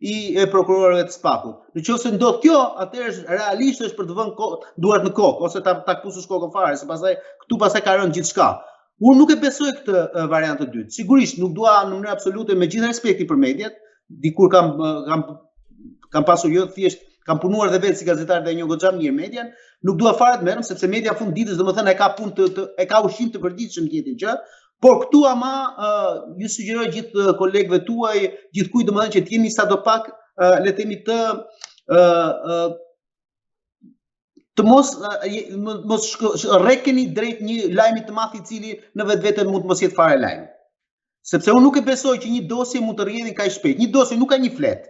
i prokurorëve të SPAK-ut. Nëse ndodh kjo, atëherë realisht është për të vënë duart në kokë ose ta kpusush kokën fare, se pastaj ka rënë gjithçka. Unë nuk e besoj këtë variant të dytë. Sigurisht nuk dua në mënyrë absolute, me gjithë respektin për mediat, dikur kam pasur jo thjesht kam punuar dhe vetë si gazetar dhe një goxha mirë median, nuk dua fare të merrem sepse media fund ditës domethënë e ka punë e ka ushqim të përditshëm të jetën që. Por këtu ama ju sugjeroj gjithë kolegëve tuaj, gjithkujt domethënë që të jeni sadopak le të themi të mos rrekeni drejt një lajmi të madh i cili në vetvete mund të mos jetë fare lajm. Sepse unë nuk e besoj që një dosje mund të rrjedhë kaq shpejt. Një dosje nuk ka një flet.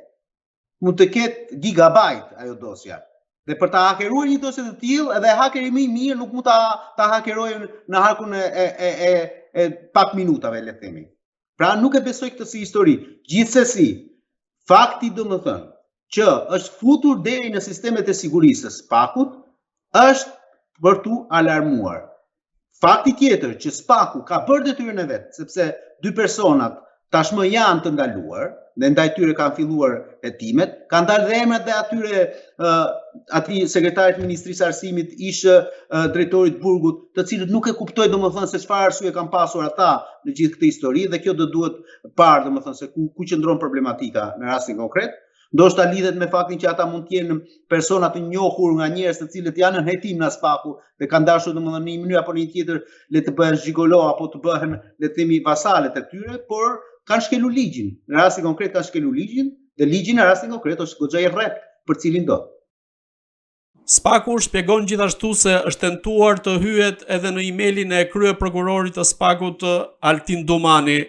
Mund të ketë gigabajt ajo dosja. Dhe për ta hakeruar një dosje të tillë, edhe hakeri më i mirë nuk mund ta hakerojë në harkun e pak minutave, le të themi. Pra nuk e besoj këtë si histori. Gjithsesi, fakti domethënë që është futur deri në sistemet e sigurisë së SPAK-ut është për tu alarmuar. Fakti tjetër që SPAK-u ka bërë detyrën e vet, sepse dy personat tashmë janë të ndaluar dhe ndaj tyre kanë filluar hetimet, kanë dalë dhe emrat dhe atyre atij sekretarit të Ministrisë së Arsimit, ish drejtorit burgut, të cilët nuk e kuptoj domethënë se çfarë arsye kanë pasur ata në gjithë këtë histori dhe kjo do duhet parë domethënë se ku qëndron problematika në rastin konkret. Ndoshta lidhet me faktin që ata mund të jenë persona të njohur nga njerëz të cilët janë në hetim në SPAK-u dhe kanë dashur domethënë në një mënyrë apo në një tjetër le të bëhen zhigolo apo të bëhen le të themi vasalet e tyre, por kanë shkelur ligjin. Në rastin konkret kanë shkelur ligjin dhe ligji në rastin konkret është goxha i rrep për cilin do. SPAK-u shpjegon gjithashtu se është tentuar të hyhet edhe në emailin e kryeprokurorit të SPAK-ut Altin Domani,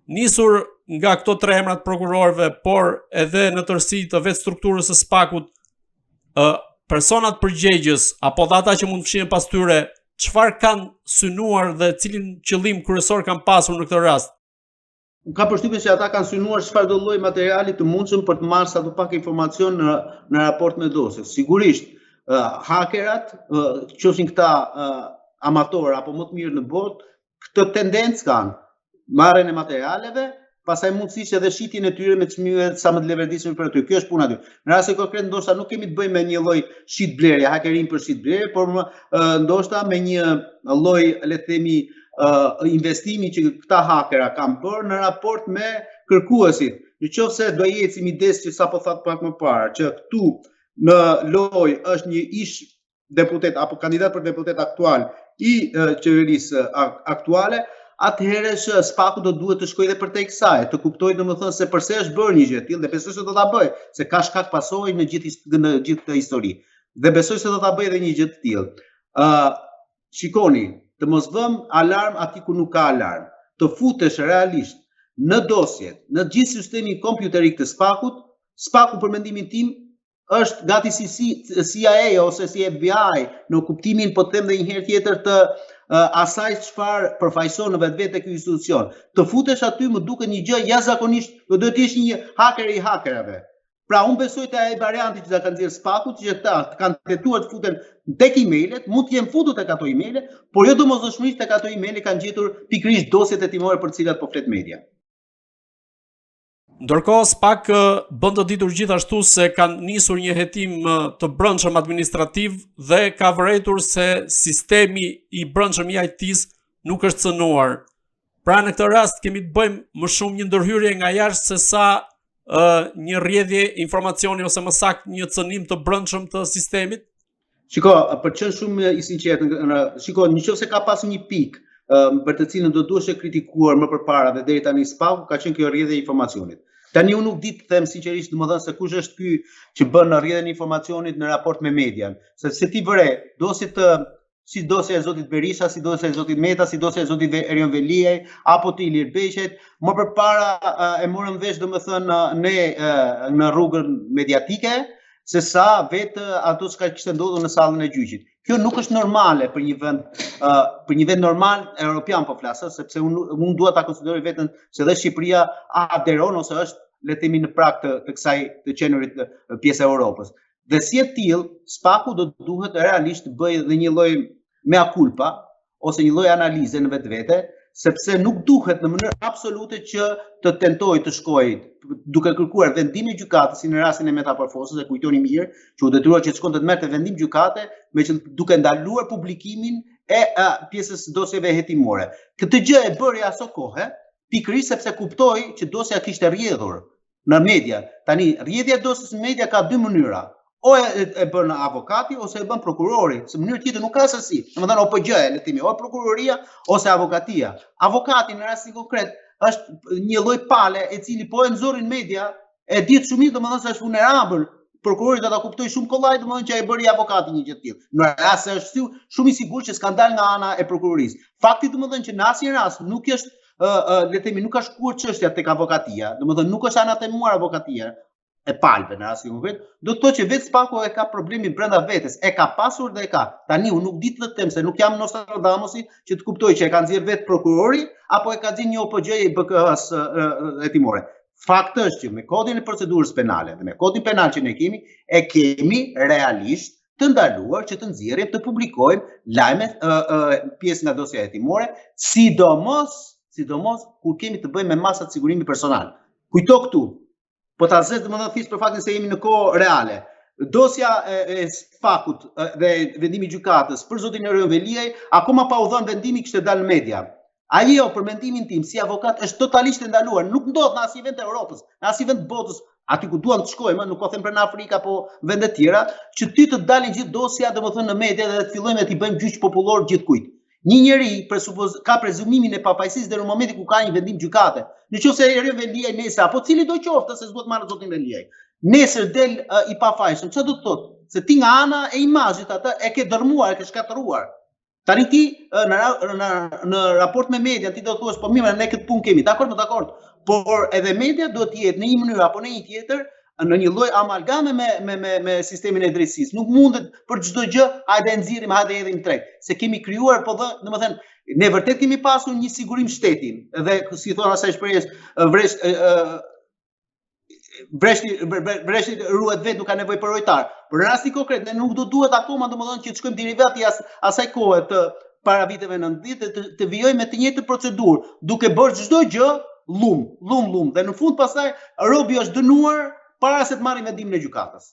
nisur nga këto tre emrat prokurorëve, por edhe në tërësi të vetë strukturës së SPAK-ut, personat përgjegjës apo ata që mund të fshihen pas tyre, çfarë kanë synuar dhe cilin qëllim kryesor kanë pasur në këtë rast? Ka përshtypjen se ata kanë synuar çfarëdo lloj materiali të mundshëm për të marrë sa të pak informacion në raport me dosjen. Sigurisht, hakerat, qofshin këta amatorë apo më të mirë në botë, këtë tendencë kanë, marrjen e materialeve, pastaj mundësisht edhe shitjen e tyre me çmime sa më të leverdishme për aty. Kjo është puna aty. Në rastin konkret ndoshta nuk kemi të bëjmë me një lloj shitblerje, hakerin për shitblerje, por ndoshta me një lloj le të themi investimi që këta hakera kanë bërë në raport me kërkuesit. Nëse do eci mides që sapo thatë pak më parë, që këtu në lojë është një ish deputet apo kandidat për deputet aktual i qeverisë aktuale, atëherë SPAK-u do duhet të shkojë edhe përtej kësaj, të kuptojë domethënë se pse është bërë një gjë e tillë dhe besoj se do ta bëjë, se ka shkak pasojë në gjithë këtë histori. Dhe besoj se do ta bëjë edhe një gjë të tillë. Shikoni, të mos vëmë alarm aty ku nuk ka alarm, të futesh realisht në dosjet, në gjithë sistemin kompjuterik të SPAK-ut, SPAK-u për mendimin tim është gati si CIA ose si FBI në kuptimin, po të them dhe një herë tjetër të asaj çfarë përfaqëson në vetvete ky institucion. Të futesh aty më duket një gjë jashtëzakonisht, do të jesh një haker i hakerave. Pra unë besoj te ai varianti që ka nxjerr SPAK-u, që ata kanë tentuar të futen tek emailet, mund të jenë futur tek ato emaile, por jo domosdoshmërisht tek ato emaile kanë gjetur pikërisht dosjet hetimore për të cilat po flet media. Ndërkohë, SPAK bën të ditur gjithashtu se kanë nisur një hetim të brendshëm administrativ dhe ka vërejtur se sistemi i brendshëm i IT-s nuk është cënuar. Pra në këtë rast kemi të bëjmë më shumë një ndërhyrje nga jashtë se sa një rrjedhje informacioni ose më saktë një cënim të brendshëm të sistemit. Shiko, për të qenë shumë i sinqert, shiko, nëse ka pasur një pikë për të cilën do duhej kritikuar më përpara dhe deri tani SPAK-u ka qenë kjo rrjedhje e informacionit. Tani unë nuk di të them sinqerisht domethënë se kush është ky që bën rrjedhjen e informacionit në raport me median, se ti vëre dosjet si dosja e zotit Berisha, si dosja e zotit Meta, si dosja e zotit Erion Veliaj apo të Ilir Beqet, më përpara e morëm vesh domethënë ne në rrugën mediatike, se sa vetë ato që kishte ndodhur në sallën e gjyqit. Kjo nuk është normale për një vend normal europian po flas, sepse unë dua ta konsideroj veten se dhe Shqipëria aderon ose është le të themi në prag të kësaj të qenurit pjesë e Europës. Dhe si e tillë, SPAK-u do duhet realisht të bëjë edhe një lloj mea culpa ose një lloj analize në vetvete sepse nuk duhet në mënyrë absolute që të tentoj të shkoj duke kërkuar vendimin e gjykatës, si në rastin e Metaporfosës, e kujtoni mirë, që u detyrua që të shkonte të merrte vendim gjykate, duke ndaluar publikimin e pjesës dosjeve hetimore. Këtë gjë e bëri aso kohë, pikërisht sepse kuptoi që dosja kishte rrjedhur në media. Tani, rrjedhja e dosjes në media ka dy mënyra. O e bën avokati ose e bën prokurori, se në mënyrë tjetër nuk ka asesi. Domethënë OPG-ja, le të themi, o prokuroria ose avokatia. Avokati në rastin konkret është një lloj pale e cili po e nxorrin media, e ditë shumë mirë domethënë se është vulnerabël. Prokurori do ta kuptoj shumë kollaj domethënë që ai bëri avokati një gjë të tillë. Në rast se është shumë i sigurt që s'ka dalë nga ana e prokurorisë. Fakti domethënë që në asnjë rast nuk është le të themi nuk ka shkuar çështja tek avokatia, domethënë nuk është anatemuar avokatia e palve në rastin konkret, do të thotë që vetë Spaku e ka problemin brenda vetes, e ka pasur dhe e ka. Tani unë nuk di të them se nuk jam Nostradamusi që të kuptoj që e ka nxjerr vetë prokurori apo e ka nxjerr një OPG i BK-s hetimore. Fakti është që me kodin e procedurës penale dhe me kodin penal që ne kemi realisht të ndaluar që të nxjerrim, të publikojmë lajme pjesë nga dosja hetimore, sidomos kur kemi të bëjmë me masat sigurimi personal. Kujto këtu. Po ta zez domethënë thjesht për faktin se jemi në kohë reale. Dosja e Spakut dhe vendimi i gjykatës për zotin Erion Veliaj akoma pa u dhënë vendimi kishte dalë në media. Ajo për mendimin tim si avokat është totalisht e ndaluar, nuk ndodh në asnjë vend të Europës, në asnjë vend të botës, aty ku duam të shkojmë, nuk po them për në Afrikë apo vende të tjera, që ty të dalin gjithë dosja domethënë në media dhe të fillojmë të i bëjmë gjyq popullor gjithkujt. Një njeri ka prezumimin e papajësisë deri në momentin ku ka një vendim gjykate. Nëse Erion Veliaj nesër apo cili do qoftë se s'duhet marrë zotin Veliaj, nesër del i pafajshëm, çfarë do të thotë? Se ti nga ana e imazhit atë e ke dërmuar, e ke shkatëruar. Tani ti në raport me media ti do të thuash po mirë ne këtë punë kemi, dakord, por edhe media duhet të jetë në një mënyrë apo në një tjetër në një lloj amalgame me sistemin e drejtësisë. Nuk mundet për çdo gjë, hajde nxirrim, hajde hedhim treg. Se kemi krijuar, po domethënë, ne vërtet kemi pasur një sigurim shtetin, dhe si thon asaj shprehjes, vreshti ruhet vetë, nuk ka nevojë për ujtar. Por në rastin konkret, ne nuk do duhet akoma domethënë që të shkojmë derivati asaj kohe të para viteve 90 të vijojmë me të njëjtën procedurë, duke bërë çdo gjë llum, dhe në fund pastaj robi është dënuar para se të marrë vendimin e gjykatës.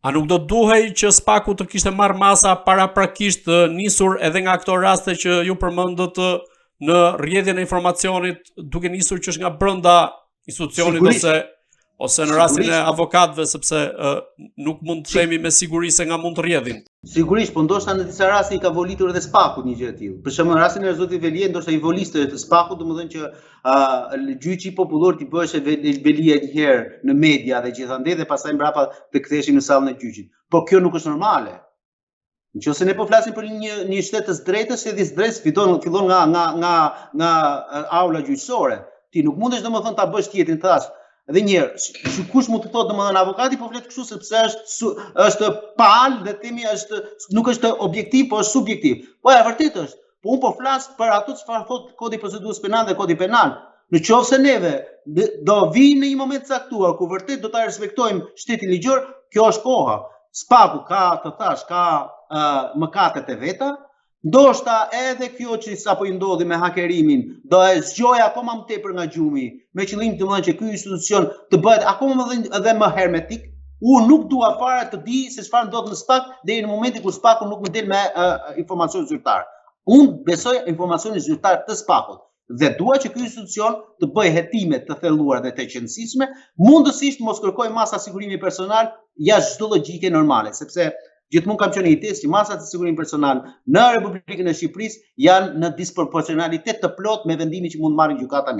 A nuk do duhej që Spaku të kishte marrë masa paraprakisht nisur edhe nga këto raste që ju përmendët në rrjedhjen e informacionit, duke nisur që është nga brenda institucionit ose në rastin e avokatëve, sepse nuk mund të themi me siguri se nga mund të rrjedhin. Sigurisht, po ndoshta në disa raste i ka volitur edhe Spakut një gjë e tillë. Për shembull, në rastin e zotit Veliaj, ndoshta i voliste të Spakut, domethënë që gjyqi popullor t'i bëhej Veliaj një herë në media dhe gjithandej dhe pastaj mbrapa të ktheheshin në sallën e gjyqit. Po kjo nuk është normale. Nëse ne po flasim për një shtet të drejtës, shteti i drejtës fillon nga aula gjyqësore. Ti nuk mundesh domethënë ta bësh tjetrin thash. Edhe një herë, kush mund të thotë domethënë avokati po flet kështu sepse është pal dhe themi nuk është objektiv, po është subjektiv. Po e vërtet është. Po unë po flas për ato çfarë thot Kodi i Procedurës Penale dhe Kodi Penal. Nëse neve do vi në një moment caktuar ku vërtet do ta respektojmë shtetin ligjor, kjo është koha. Spaku ka mëkatet e veta. Ndoshta edhe kjo që sapo i ndodhi me hakerimin do e zgjojë akoma më tepër nga gjumi, me qëllim të mëdhen që ky institucion të bëhet akoma edhe më hermetik. Unë nuk dua fare të di se çfarë ndodh në Spak deri në momentin kur Spaku nuk më del me informacion zyrtar. Unë besoj informacionin zyrtar të Spakut dhe dua që ky institucion të bëjë hetime të thelluara dhe të qëndrueshme, mundësisht mos kërkoj masa sigurimi personal jashtë çdo logjike normale, sepse gjithmonë kam qenë i tezë që masat e sigurimit personal në Republikën e Shqipërisë janë në disproporcionalitet të plot me vendimin që mund marrë gjykata.